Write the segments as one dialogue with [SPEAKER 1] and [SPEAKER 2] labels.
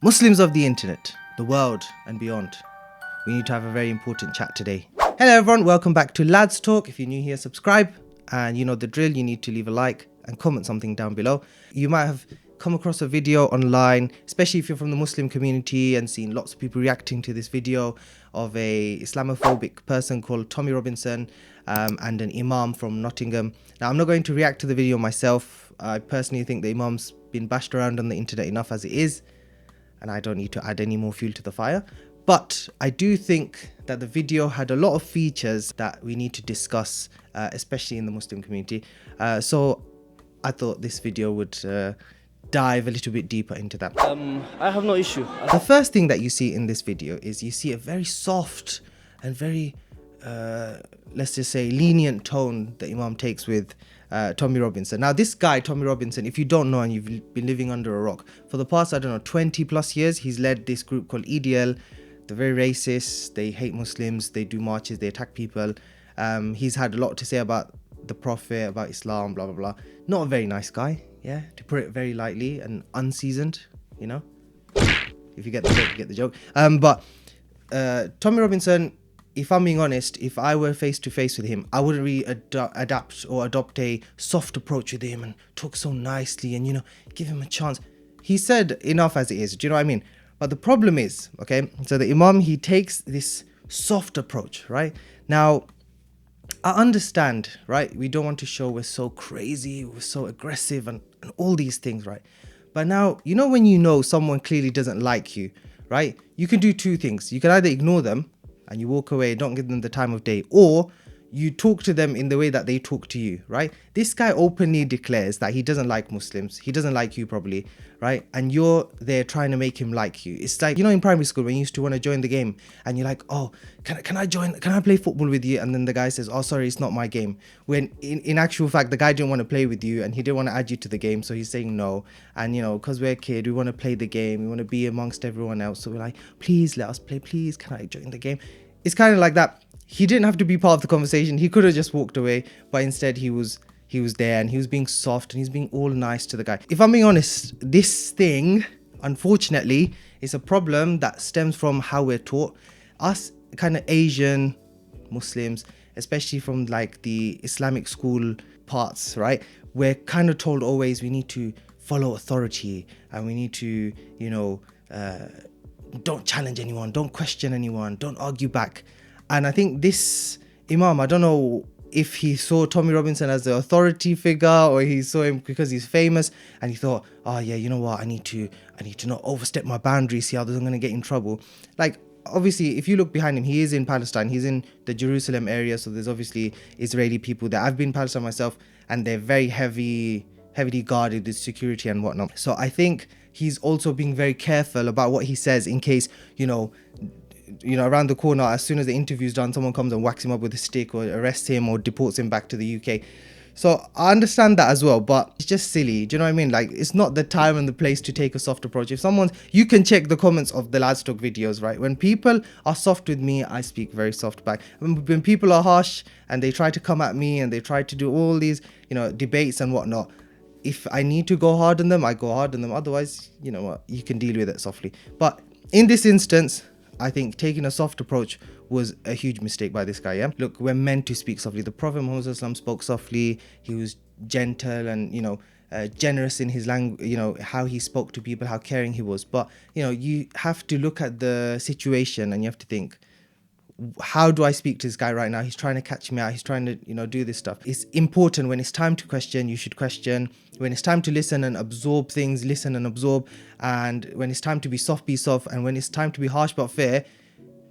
[SPEAKER 1] Muslims of the internet, the world and beyond, we need to have a very important chat today. Hello everyone, welcome back to Lads Talk. If you're new here, subscribe, and you know the drill, you need to leave a like and comment something down below. You might have come across a video online, especially if you're from the Muslim community, and seen lots of people reacting to this video of a Islamophobic person called T0mmy Robinson and an Imam from Nottingham. Now, I'm not going to react to the video myself. I personally think the Imam's been bashed around on the internet enough as it is, and I don't need to add any more fuel to the fire. But I do think that the video had a lot of features that we need to discuss, especially in the Muslim community. So I thought this video would dive a little bit deeper into that.
[SPEAKER 2] I have no issue.
[SPEAKER 1] The first thing that you see in this video is you see a very soft and very, let's just say, lenient tone that Imam takes with T0mmy Robinson. Now, this guy, T0mmy Robinson, if you don't know and you've been living under a rock, for the past, 20 plus years, he's led this group called EDL. They're very racist, they hate Muslims, they do marches, they attack people. He's had a lot to say about the Prophet, about Islam, blah, blah, blah. Not a very nice guy, yeah, to put it very lightly, and unseasoned, you know. If you get the joke, you get the joke. But T0mmy Robinson, if I'm being honest, if I were face to face with him, I wouldn't really adapt or adopt a soft approach with him and talk so nicely and, you know, give him a chance. He said enough as it is, do you know what I mean? But the problem is, okay, so the Imam, he takes this soft approach, right? Now, I understand, right? We don't want to show we're so crazy, we're so aggressive and all these things, right? But now, you know when you know someone clearly doesn't like you, right? You can do two things. You can either ignore them and you walk away, don't give them the time of day, or you talk to them in the way that they talk to you, right? This guy openly declares that he doesn't like Muslims. He doesn't like you probably, right? And you're there trying to make him like you. It's like, you know, in primary school when you used to want to join the game and you're like, oh, can I join? Can I play football with you? And then the guy says, oh, sorry, it's not my game. When in actual fact, the guy didn't want to play with you and he didn't want to add you to the game. So he's saying no. And, you know, because we're a kid, we want to play the game. We want to be amongst everyone else. So we're like, please let us play. Please, can I join the game? It's kind of like that. He didn't have to be part of the conversation. He could have just walked away, but instead he was there and he was being soft and he's being all nice to the guy. If I'm being honest, this thing, unfortunately, is a problem that stems from how we're taught. Us kind of Asian Muslims, especially from like the Islamic school parts, right? We're kind of told always we need to follow authority and we need to, you know, don't challenge anyone, don't question anyone, don't argue back. And I think this Imam, I don't know if he saw T0mmy Robinson as the authority figure or he saw him because he's famous and he thought, oh yeah, you know what, I need to not overstep my boundaries, see how I'm going to get in trouble. Like, obviously, if you look behind him, he is in Palestine, he's in the Jerusalem area, so there's obviously Israeli people there. I've been in Palestine myself and they're very heavily guarded with security and whatnot. So I think he's also being very careful about what he says in case, you know, around the corner, as soon as the interview's done, someone comes and whacks him up with a stick or arrests him or deports him back to the UK. So I understand that as well, but it's just silly. Do you know what I mean? Like, it's not the time and the place to take a soft approach. If someone's, you can check the comments of the Lads Talk videos, right? When people are soft with me, I speak very soft back. When people are harsh and they try to come at me and they try to do all these, you know, debates and whatnot, if I need to go hard on them, I go hard on them. Otherwise, you know what, you can deal with it softly. But in this instance, I think taking a soft approach was a huge mistake by this guy, yeah? Look, we're meant to speak softly. The Prophet Muhammad spoke softly. He was gentle and, you know, generous in his language, you know, how he spoke to people, how caring he was. But, you know, you have to look at the situation and you have to think, how do I speak to this guy right now? He's trying to catch me out. He's trying to, you know, do this stuff. It's important when it's time to question, you should question. When it's time to listen and absorb things, listen and absorb. And when it's time to be soft, be soft. And when it's time to be harsh but fair,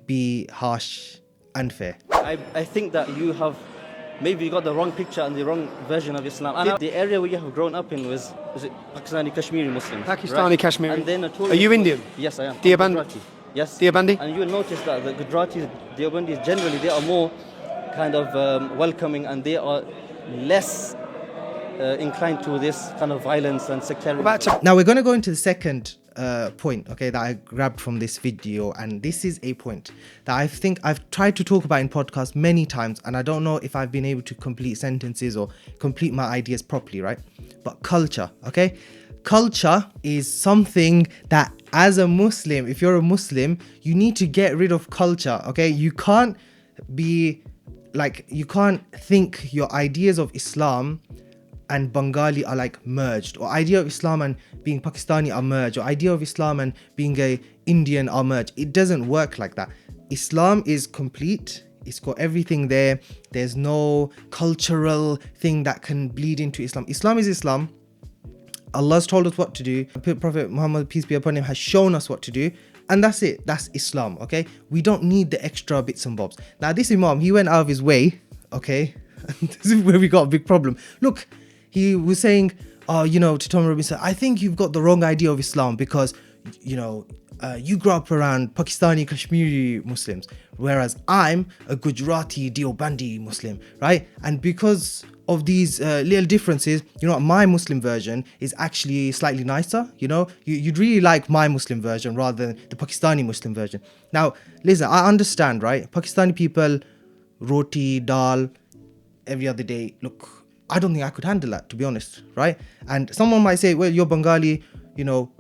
[SPEAKER 1] be harsh and fair.
[SPEAKER 2] I think that you got the wrong picture and the wrong version of Islam. And the area where you have grown up in was it Pakistani Kashmiri Muslims?
[SPEAKER 3] Pakistani
[SPEAKER 2] right?
[SPEAKER 3] Kashmiri.
[SPEAKER 2] And then
[SPEAKER 3] Are you Indian?
[SPEAKER 2] Yes, I am.
[SPEAKER 3] Deobandi?
[SPEAKER 2] Yes.
[SPEAKER 3] Deobandi?
[SPEAKER 2] And you'll notice that the Gujaratis, Deobandis, generally they are more kind of welcoming and they are less inclined to this kind of violence and sectarianism.
[SPEAKER 1] Now we're going to go into the second point, okay, that I grabbed from this video, and this is a point that I think I've tried to talk about in podcasts many times, and I don't know if I've been able to complete sentences or complete my ideas properly, right? But culture, okay? Culture is something that, as a Muslim, if you're a Muslim, you need to get rid of culture, okay? You can't think your ideas of Islam and Bengali are like merged, or idea of Islam and being Pakistani are merged, or idea of Islam and being a Indian are merged. It doesn't work like that. Islam is complete. It's got everything there. There's no cultural thing that can bleed into Islam. Islam is Islam. Allah's told us what to do. Prophet Muhammad, peace be upon him, has shown us what to do. And that's it. That's Islam, okay? We don't need the extra bits and bobs. Now, this Imam, he went out of his way, okay? This is where we got a big problem. Look, he was saying, to T0mmy Robinson, I think you've got the wrong idea of Islam because, you grew up around Pakistani Kashmiri Muslims, whereas I'm a Gujarati Deobandi Muslim, right? And because of these little differences, my Muslim version is actually slightly nicer. You'd really like my Muslim version rather than the Pakistani Muslim version. Now, listen, I understand, right? Pakistani people, roti, dal, every other day. Look, I don't think I could handle that, to be honest, right? And someone might say, well, you're Bengali,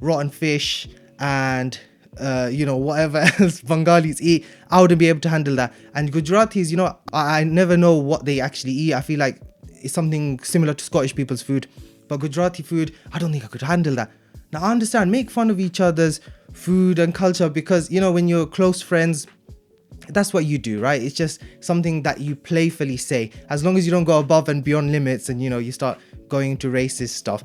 [SPEAKER 1] rotten fish and whatever else Bengalis eat, I wouldn't be able to handle that. And Gujaratis, I never know what they actually eat. I feel like it's something similar to Scottish people's food, but Gujarati food, I don't think I could handle that. Now, I understand, make fun of each other's food and culture because, when you're close friends, that's what you do, right? It's just something that you playfully say, as long as you don't go above and beyond limits and, you start going into racist stuff.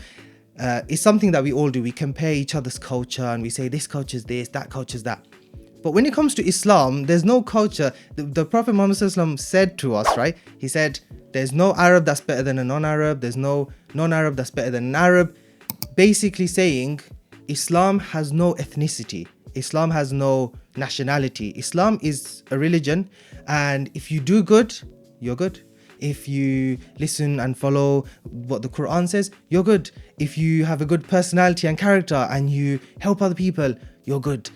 [SPEAKER 1] It's something that we all do. We compare each other's culture and we say this culture's this, that culture's that. But when it comes to Islam, there's no culture. The Prophet Muhammad ﷺ said to us, right? He said, there's no Arab that's better than a non-Arab. There's no non-Arab that's better than an Arab. Basically saying, Islam has no ethnicity. Islam has no nationality. Islam is a religion. And if you do good, you're good. If you listen and follow what the Quran says, you're good. If you have a good personality and character and you help other people, you're good.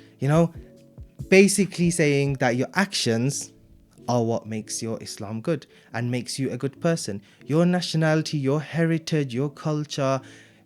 [SPEAKER 1] Basically saying that your actions are what makes your Islam good and makes you a good person. Your nationality, your heritage, your culture,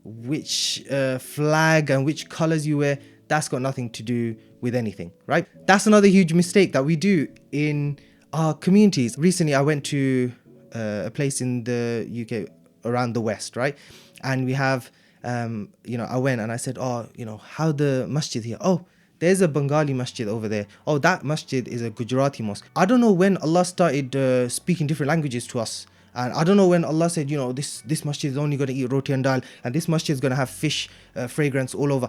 [SPEAKER 1] which flag and which colors you wear, that's got nothing to do with anything, right? That's another huge mistake that we do in our communities. Recently, I went to a place in the UK around the West, right? And we have, I went and I said, how the masjid here? Oh, there's a Bengali masjid over there. Oh, that masjid is a Gujarati mosque. I don't know when Allah started speaking different languages to us. And I don't know when Allah said, this masjid is only going to eat roti and dal, and this masjid is going to have fish fragrance all over.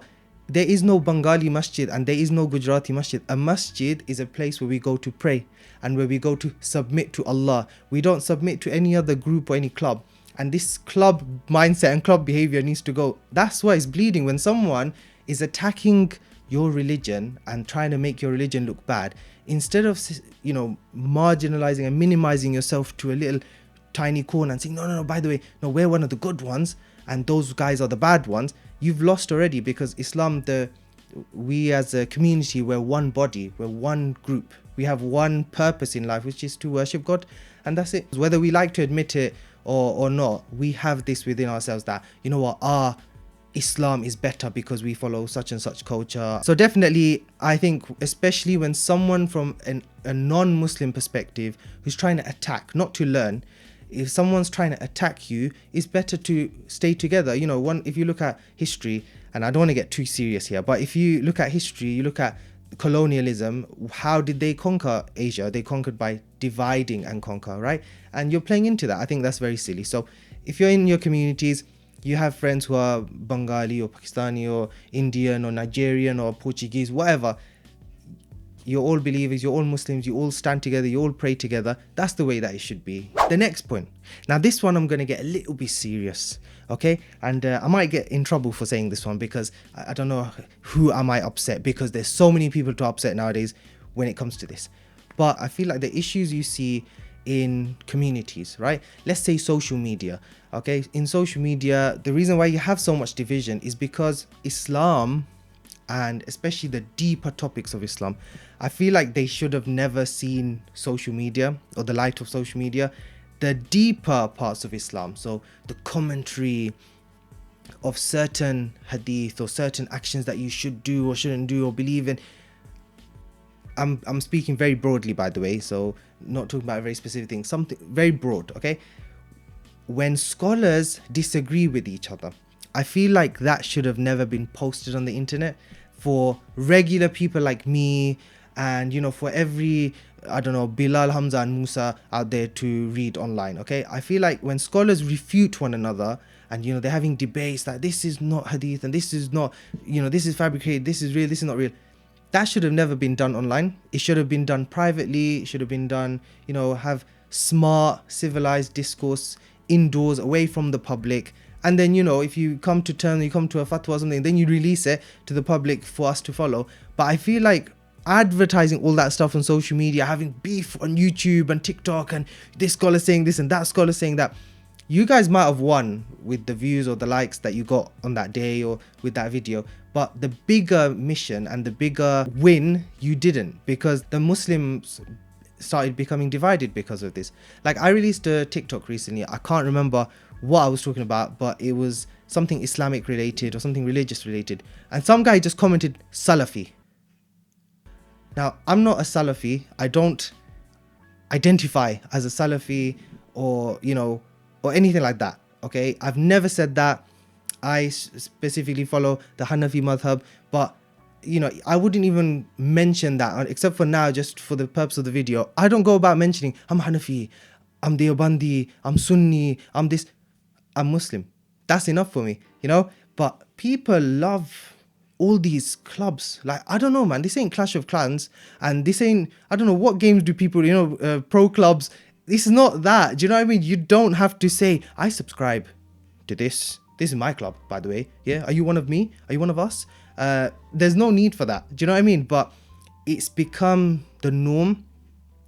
[SPEAKER 1] There is no Bengali masjid and there is no Gujarati masjid. A masjid is a place where we go to pray and where we go to submit to Allah. We don't submit to any other group or any club. And this club mindset and club behavior needs to go. That's why it's bleeding. When someone is attacking your religion and trying to make your religion look bad, instead of, marginalizing and minimizing yourself to a little tiny corner and saying, no, by the way, no, we're one of the good ones and those guys are the bad ones, you've lost already. Because Islam, we as a community, we're one body, we're one group. We have one purpose in life, which is to worship God, and that's it. Whether we like to admit it or not, we have this within ourselves that, our Islam is better because we follow such and such culture. So definitely, I think, especially when someone from a non-Muslim perspective who's trying to attack, not to learn, if someone's trying to attack you, it's better to stay together. If you look at history, and I don't want to get too serious here, but if you look at history, you look at colonialism, how did they conquer Asia? They conquered by dividing and conquer, right? And you're playing into that. I think that's very silly. So if you're in your communities, you have friends who are Bengali or Pakistani or Indian or Nigerian or Portuguese, whatever. You're all believers, you're all Muslims, you all stand together, you all pray together. That's the way that it should be. The next point. Now, this one I'm going to get a little bit serious, okay? And I might get in trouble for saying this one because I don't know who I might upset, because there's so many people to upset nowadays when it comes to this. But I feel like the issues you see in communities, right? Let's say social media, okay? In social media, the reason why you have so much division is because Islam, and especially the deeper topics of Islam, I feel like they should have never seen social media or the light of social media. The deeper parts of Islam, so the commentary, of certain hadith or certain actions that you should do or shouldn't do or believe in. I'm speaking very broadly, by the way, so not talking about a very specific thing, something very broad, okay? When scholars disagree with each other, I feel like that should have never been posted on the internet for regular people like me, and you know, for every, I don't know, Bilal, Hamza and Musa out there to read online, okay? I feel like when scholars refute one another and you know, they're having debates that this is not hadith and this is not, you know, this is fabricated, this is real, this is not real, that should have never been done online. It should have been done privately. It should have been done, you know, have smart, civilized discourse indoors, away from the public. And then, you know, if you come to turn, you come to a fatwa or something, then you release it to the public for us to follow. But I feel like advertising all that stuff on social media, having beef on YouTube and TikTok, and this scholar saying this and that scholar saying that, you guys might have won with the views or the likes that you got on that day or with that video, but the bigger mission and the bigger win you didn't, because the Muslims started becoming divided because of this. Like, I released a TikTok recently, I can't remember what I was talking about, but it was something Islamic related or something religious related, and some guy just commented Salafi. Now, I'm not a Salafi, I don't identify as a Salafi or, you know, or anything like that, okay? I've never said that. I specifically follow the Hanafi madhab, but you know, I wouldn't even mention that, except for now, just for the purpose of the video. I don't go about mentioning I'm Hanafi, I'm Deobandi, I'm Sunni, I'm this, I'm Muslim. That's enough for me, you know? But people love all these clubs. Like, I don't know, man, this ain't Clash of Clans, and this ain't, I don't know what games do people, you know, pro clubs. This is not that. Do you know what I mean? You don't have to say, I subscribe to this. This is my club, by the way. Yeah. Are you one of me? Are you one of us? There's no need for that. Do you know what I mean? But it's become the norm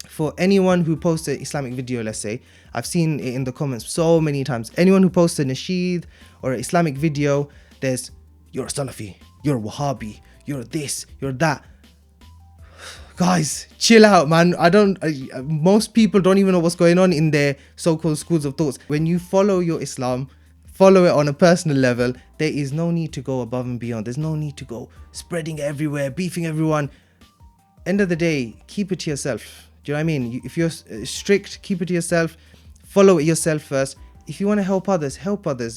[SPEAKER 1] for anyone who posts an Islamic video, let's say. I've seen it in the comments so many times. Anyone who posts a nasheed or an Islamic video, there's, you're a Salafi, you're a Wahhabi, you're this, you're that. Guys, chill out, man. Most people don't even know what's going on in their so-called schools of thoughts. When you follow your Islam, follow it on a personal level, there is no need to go above and beyond. There's no need to go spreading everywhere, beefing everyone. End of the day, keep it to yourself. Do you know what I mean? If you're strict, keep it to yourself. Follow it yourself first. If you want to help others,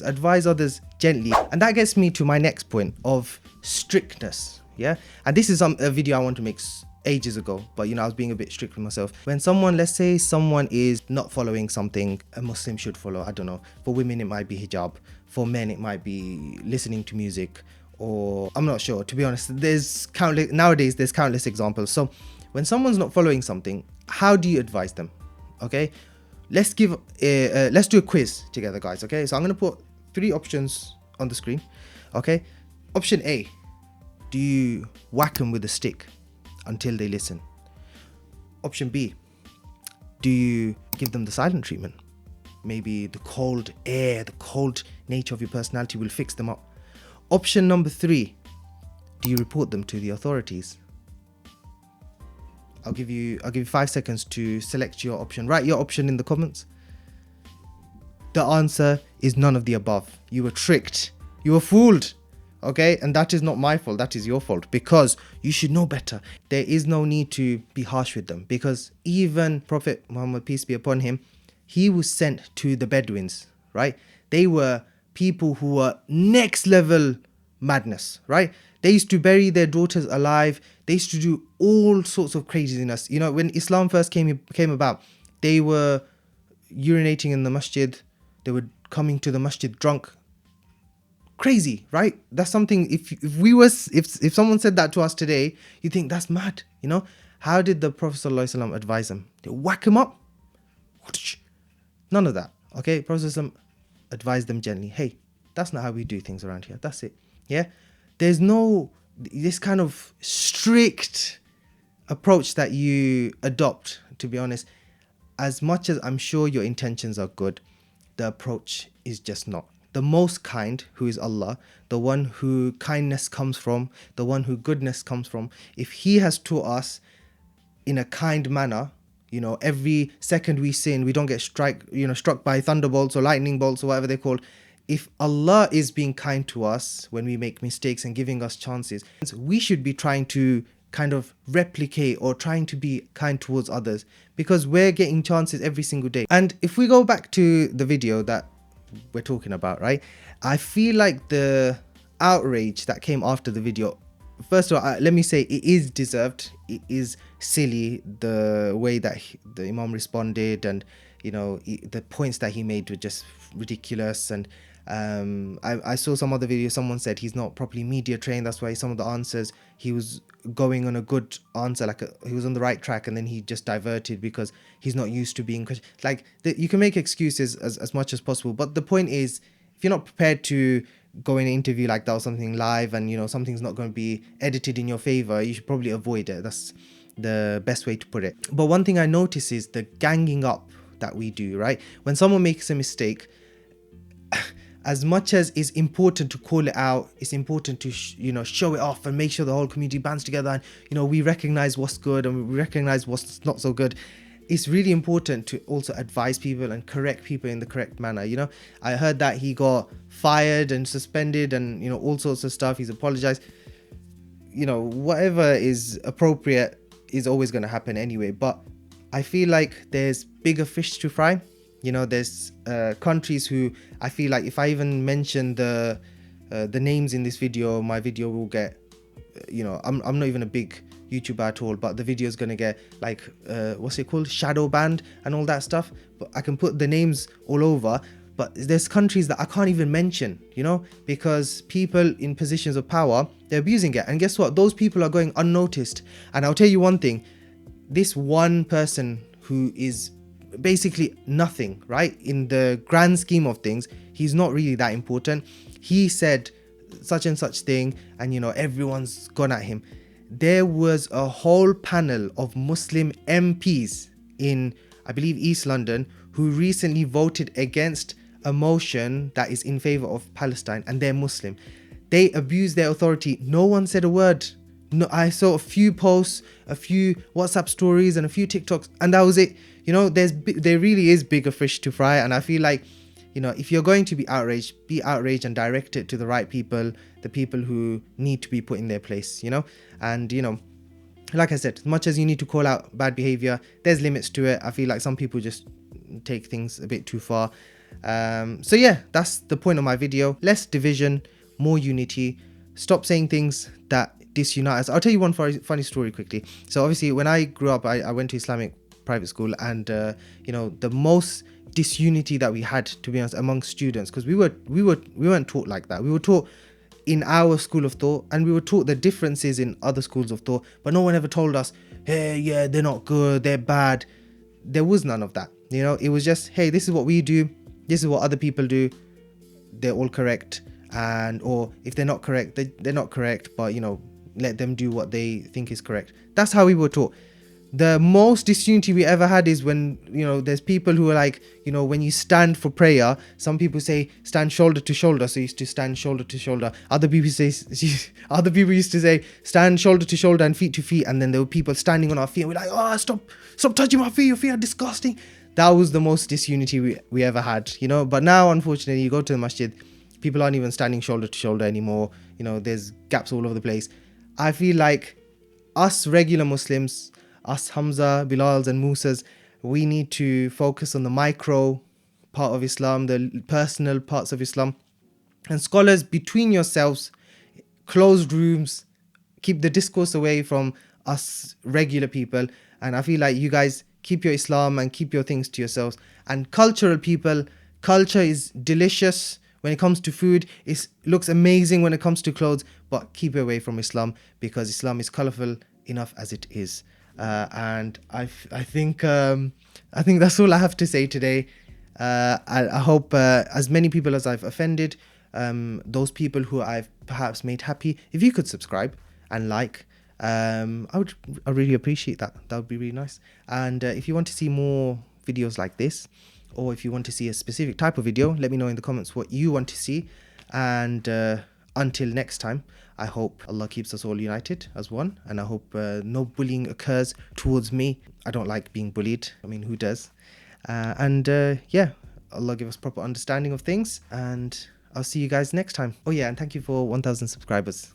[SPEAKER 1] advise others gently. And that gets me to my next point of strictness. Yeah. And this is a video I want to make ages ago, but you know, I was being a bit strict with myself. When someone, let's say someone is not following something a Muslim should follow, I don't know, for women it might be hijab, for men it might be listening to music, or I'm not sure, to be honest. Nowadays there's countless examples. So when someone's not following something, how do you advise them? Okay, let's do a quiz together, guys. Okay, so I'm going to put 3 options on the screen. Okay, option A, do you whack them with a stick until they listen? Option B, do you give them the silent treatment? Maybe the cold air, the cold nature of your personality will fix them up. Option number 3, do you report them to the authorities? I'll give you 5 seconds to select your option. Write your option in the comments. The answer is none of the above. You were tricked. You were fooled. Okay, and that is not my fault, that is your fault, because you should know better. There is no need to be harsh with them, because even Prophet Muhammad, peace be upon him, he was sent to the Bedouins, right? They were people who were next level madness, right? They used to bury their daughters alive. They used to do all sorts of craziness. You know, when Islam first came about, they were urinating in the masjid. They were coming to the masjid drunk. Crazy, right? That's something, if someone said that to us today, you think that's mad, you know? How did the Prophet ﷺ advise them? They whack him up? None of that, okay? Prophet ﷺ advised them gently. Hey, that's not how we do things around here. That's it, yeah? There's no, this kind of strict approach that you adopt, to be honest. As much as I'm sure your intentions are good, the approach is just not. The most kind, who is Allah, the one who kindness comes from, the one who goodness comes from, if he has taught us in a kind manner, you know, every second we sin, we don't get struck by thunderbolts or lightning bolts or whatever they're called, if Allah is being kind to us when we make mistakes and giving us chances, we should be trying to kind of replicate or trying to be kind towards others, because we're getting chances every single day. And if we go back to the video that we're talking about, right, I feel like the outrage that came after the video, first of all, let me say it is deserved. It is silly the way that the Imam responded, and you know, the points that he made were just ridiculous. And I saw some other video, someone said he's not properly media trained, that's why some of the answers, he was going on a good answer, like he was on the right track, and then he just diverted because he's not used to being like you can make excuses as much as possible, but the point is, if you're not prepared to go in an interview like that or something live, and you know something's not going to be edited in your favor, you should probably avoid it. That's the best way to put it. But one thing I notice is the ganging up that we do, right? When someone makes a mistake, as much as it's important to call it out, it's important to show it off and make sure the whole community bands together, and you know, we recognize what's good and we recognize what's not so good. It's really important to also advise people and correct people in the correct manner. You know, I heard that he got fired and suspended and you know, all sorts of stuff. He's apologized. You know, whatever is appropriate is always going to happen anyway, but I feel like there's bigger fish to fry. You know, there's countries who I feel like if I even mention the names in this video, my video will get, you know, I'm not even a big YouTuber at all, but the video is going to get like, what's it called? Shadow banned and all that stuff. But I can put the names all over, but there's countries that I can't even mention, you know, because people in positions of power, they're abusing it. And guess what? Those people are going unnoticed. And I'll tell you one thing, this one person who is basically nothing, right, in the grand scheme of things, he's not really that important. He said such and such thing, and you know, everyone's gone at him. There was a whole panel of Muslim MPs in, I believe, East London, who recently voted against a motion that is in favor of Palestine, and they're Muslim. They abused their authority. No one said a word. No, I saw a few posts, a few WhatsApp stories, and a few TikToks, and that was it. You know, there really is bigger fish to fry, and I feel like, you know, if you're going to be outraged and direct it to the right people, the people who need to be put in their place, you know. And you know, like I said, as much as you need to call out bad behavior, there's limits to it. I feel like some people just take things a bit too far. So yeah, that's the point of my video. Less division, more unity. Stop saying things that disunite us. I'll tell you one funny story quickly. So obviously when I grew up, I went to Islamic private school, and you know, the most disunity that we had, to be honest, among students, because we weren't taught like that. We were taught in our school of thought, and we were taught the differences in other schools of thought, but no one ever told us, hey, yeah, they're not good, they're bad. There was none of that. You know, it was just, hey, this is what we do, this is what other people do, they're all correct. And or if they're not correct, they're not correct, but you know, let them do what they think is correct. That's how we were taught. The most disunity we ever had is when, you know, there's people who are like, you know, when you stand for prayer, some people say stand shoulder to shoulder, so you used to stand shoulder to shoulder. Other people used to say stand shoulder to shoulder and feet to feet, and then there were people standing on our feet, and we're like, oh, stop touching my feet, your feet are disgusting. That was the most disunity we ever had, you know. But now, unfortunately, you go to the masjid, people aren't even standing shoulder to shoulder anymore. You know, there's gaps all over the place. I feel like us regular Muslims, us Hamza, Bilals and Musas, we need to focus on the micro part of Islam, the personal parts of Islam. And scholars, between yourselves, closed rooms, keep the discourse away from us regular people. And I feel like you guys keep your Islam and keep your things to yourselves. And cultural people, culture is delicious when it comes to food. It looks amazing when it comes to clothes, but keep away from Islam, because Islam is colorful enough as it is. And I think that's all I have to say today. I hope as many people as I've offended, those people who I've perhaps made happy, if you could subscribe and like, I really appreciate that. That would be really nice. And if you want to see more videos like this, or if you want to see a specific type of video, let me know in the comments what you want to see. And until next time, I hope Allah keeps us all united as one, and I hope no bullying occurs towards me. I don't like being bullied. I mean, who does? Yeah, Allah give us proper understanding of things, and I'll see you guys next time. Oh yeah, and thank you for 1,000 subscribers.